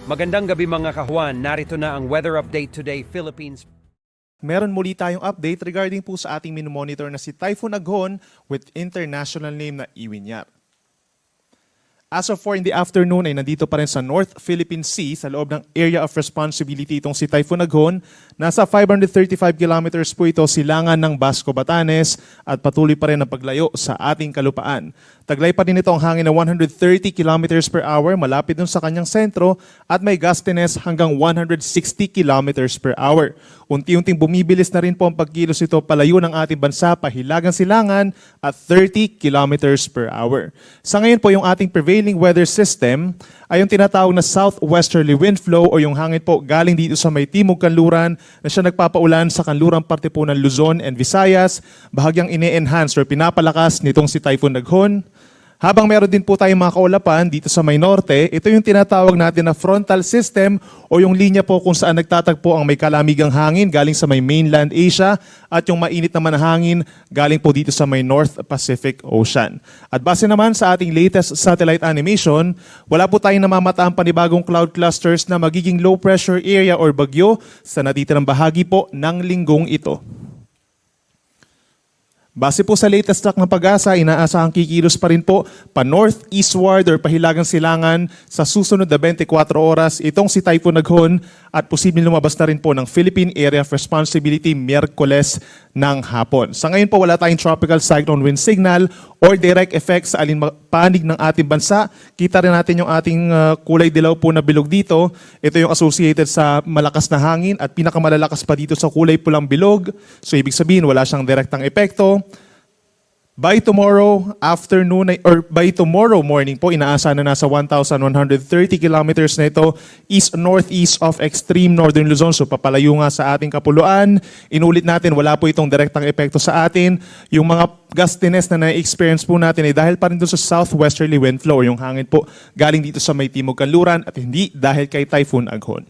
Magandang gabi mga kahuan, narito na ang Weather Update Today Philippines. Meron muli tayong update regarding po sa ating minomonitor na si Typhoon Aghon with international name na Iwinyar. As of 4 in the afternoon ay nandito pa rin sa North Philippine Sea sa loob ng area of responsibility itong si Typhoon Aghon. Nasa 535 kilometers po ito silangan ng Basco, Batanes at patuloy pa rin ang paglayo sa ating kalupaan. Taglay pa rin ito ang hangin na 130 kilometers per hour malapit dun sa kanyang sentro at may gustiness hanggang 160 kilometers per hour. Unti-unting bumibilis na rin po ang pagkilos ito palayo ng ating bansa pahilagang silangan at 30 kilometers per hour. Sa ngayon po yung ating prevailing weather system ay yung tinatawag na southwesterly wind flow o yung hangin po galing dito sa may timog kanluran na siya nagpapaulan sa kanlurang parte po ng Luzon and Visayas, bahagyang ine-enhance or pinapalakas nitong si Typhoon Aghon. Habang meron din po tayong mga kaulapan dito sa may norte, ito yung tinatawag natin na frontal system o yung linya po kung saan nagtatagpo ang may kalamigang hangin galing sa may mainland Asia at yung mainit naman na hangin galing po dito sa may North Pacific Ocean. At base naman sa ating latest satellite animation, wala po tayong namamataang panibagong cloud clusters na magiging low pressure area or bagyo sa natitirang bahagi po ng linggong ito. Base po sa latest track ng Pag-asa, inaasahang kikilos pa rin po pa-northeastward or pahilagang silangan sa susunod na 24 oras itong si Typhoon Aghon at posibleng lumabas na rin po ng Philippine Area of Responsibility Miyerkules ng hapon. Sa ngayon po wala tayong tropical cyclone wind signal or direct effects sa panig ng ating bansa. Kita rin natin yung ating kulay dilaw po na bilog dito. Ito yung associated sa malakas na hangin at pinakamalalakas pa dito sa kulay pulang bilog. So ibig sabihin wala siyang direktang epekto. By tomorrow afternoon or by tomorrow morning po, inaasahan na nasa 1,130 kilometers na ito east-northeast of extreme northern Luzon. So papalayo nga sa ating kapuluan. Inulit natin, wala po itong direktang epekto sa atin. Yung mga gustiness na na-experience po natin ay dahil pa rin doon sa southwesterly wind flow, yung hangin po galing dito sa may timog kanluran at hindi dahil kay Typhoon Aghon.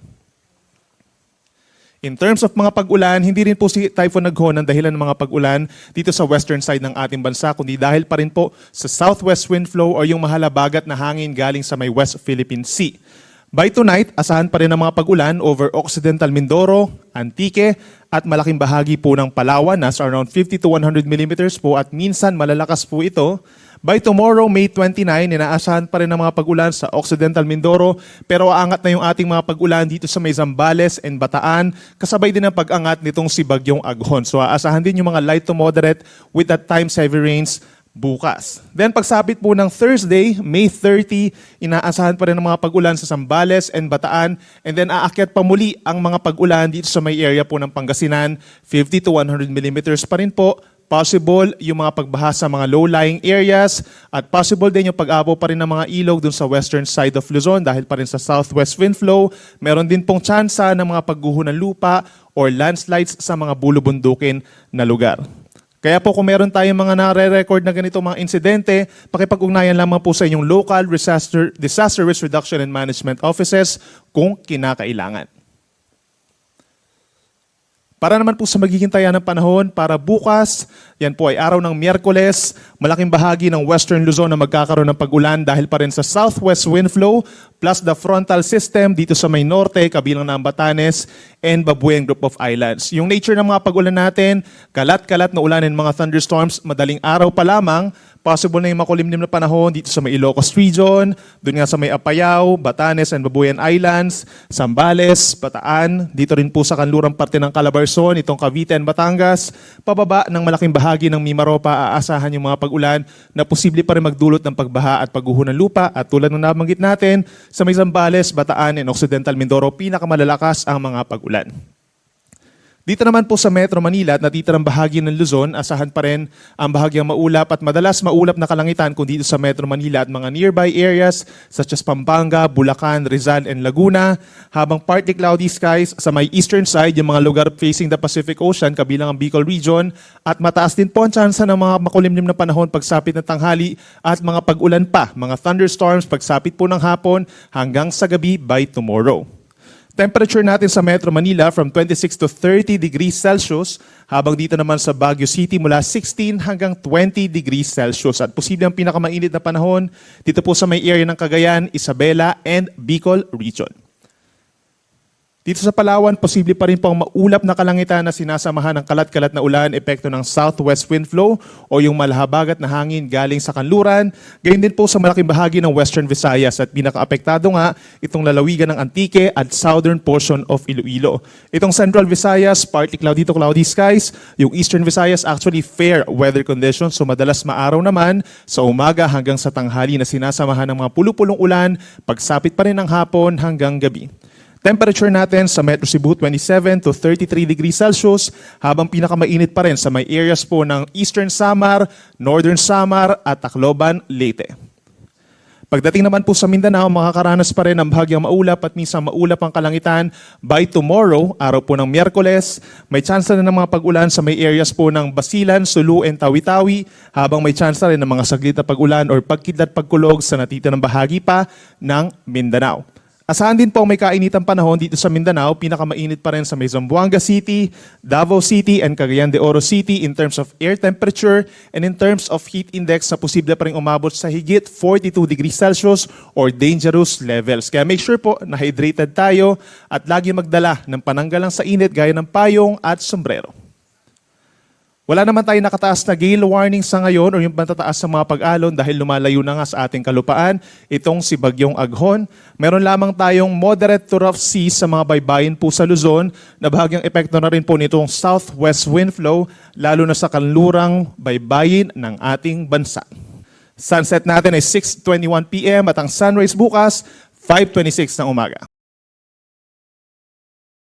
In terms of mga pag-ulan, hindi rin po si Typhoon Aghon ang dahilan ng mga pag-ulan dito sa western side ng ating bansa, kundi dahil pa rin po sa southwest wind flow o yung mahalabagat na hangin galing sa may West Philippine Sea. By tonight, asahan pa rin ang mga pag-ulan over Occidental Mindoro, Antique, at malaking bahagi po ng Palawan, nasa around 50 to 100 millimeters po at minsan malalakas po ito. By tomorrow, May 29, inaasahan pa rin ang mga pag-ulan sa Occidental Mindoro pero aangat na yung ating mga pag-ulan dito sa may Zambales and Bataan kasabay din ang pag-angat nitong si Bagyong Aghon. So aasahan din yung mga light to moderate with at times heavy rains bukas. Then pagsapit po ng Thursday, May 30, inaasahan pa rin ang mga pag-ulan sa Zambales and Bataan and then aakyat pa muli ang mga pag-ulan dito sa may area po ng Pangasinan, 50 to 100 millimeters pa rin po. Possible yung mga pagbaha sa mga low-lying areas at possible din yung pag-abo pa rin ng mga ilog dun sa western side of Luzon dahil pa rin sa southwest wind flow. Meron din pong tsansa ng mga pagguho ng lupa or landslides sa mga bulubundukin na lugar. Kaya po kung meron tayong mga nare-record na ganito mga insidente, pakipag-ugnayan lamang po sa inyong local disaster risk reduction and management offices kung kinakailangan. Para naman po sa magiging taya ng panahon, para bukas, yan po ay araw ng Miyerkules, malaking bahagi ng Western Luzon na magkakaroon ng pag-ulan dahil pa rin sa southwest wind flow plus the frontal system dito sa may norte, kabilang na ang Batanes and Babuyan Group of Islands. Yung nature ng mga pag-ulan natin, kalat-kalat na ulan and mga thunderstorms, madaling araw pa lamang, possible na yung makulimlim na panahon dito sa may Ilocos Region, doon nga sa may Apayao, Batanes and Babuyan Islands, Zambales, Bataan, dito rin po sa kanlurang parte ng Calabarzon, itong Cavite and Batangas, pababa ng malaking bahagi ng Mimaropa, aasahan yung mga pag-ulan na posible pa rin magdulot ng pagbaha at pagguho ng lupa at tulad ng nabanggit natin, sa may Zambales, Bataan and Occidental Mindoro, pinakamalalakas ang mga pag-ulan. Dito naman po sa Metro Manila at natitirang bahagi ng Luzon, asahan pa rin ang bahagyang maulap at madalas maulap na kalangitan kung dito sa Metro Manila at mga nearby areas such as Pampanga, Bulacan, Rizal, and Laguna. Habang partly cloudy skies sa may eastern side, yung mga lugar facing the Pacific Ocean, kabilang ang Bicol Region. At mataas din po ang tsansa ng mga makulimlim na panahon pagsapit ng tanghali at mga pag-ulan pa, mga thunderstorms pagsapit po ng hapon hanggang sa gabi by tomorrow. Temperature natin sa Metro Manila from 26 to 30 degrees Celsius, habang dito naman sa Baguio City mula 16 hanggang 20 degrees Celsius. At posible ang pinakamainit na panahon dito po sa may area ng Cagayan, Isabela, and Bicol Region. Dito sa Palawan, posible pa rin pong maulap na kalangitan na sinasamahan ng kalat-kalat na ulan, epekto ng southwest wind flow o yung malahabagat na hangin galing sa kanluran. Gayun din po sa malaking bahagi ng Western Visayas at pinaka-apektado nga itong lalawigan ng Antique at southern portion of Iloilo. Itong Central Visayas, partly cloudy to cloudy skies. Yung Eastern Visayas, actually fair weather conditions. So madalas maaraw naman sa umaga hanggang sa tanghali na sinasamahan ng mga pulupulong ulan, pagsapit pa rin ng hapon hanggang gabi. Temperature natin sa Metro Cebu 27 to 33 degrees Celsius habang pinakamainit pa rin sa may areas po ng Eastern Samar, Northern Samar at Tacloban, Leyte. Pagdating naman po sa Mindanao, makakaranas pa rin ng bahagyang maulap at minsan maulap ang kalangitan. By tomorrow, araw po ng Miyerkules, may chance na ng mga pag-ulan sa may areas po ng Basilan, Sulu, and Tawi-Tawi, habang may chance na rin ng mga saglit na pag-ulan or pagkidlat pagkulog sa natitirang bahagi pa ng Mindanao. Asahan din po may kainitang panahon dito sa Mindanao, pinakamainit pa rin sa may Zamboanga City, Davao City, and Cagayan de Oro City in terms of air temperature and in terms of heat index na posible pa rin umabot sa higit 42 degrees Celsius or dangerous levels. Kaya make sure po na hydrated tayo at lagi magdala ng pananggalang sa init gaya ng payong at sombrero. Wala naman tayo nakataas na gale warning sa ngayon o yung pantataas sa mga pag-alon dahil lumalayo na nga sa ating kalupaan itong si Bagyong Aghon. Meron lamang tayong moderate to rough seas sa mga baybayin po sa Luzon na bahagyang epekto na rin po nitong southwest wind flow lalo na sa kanlurang baybayin ng ating bansa. Sunset natin ay 6:21 p.m. at ang sunrise bukas 5:26 ng umaga.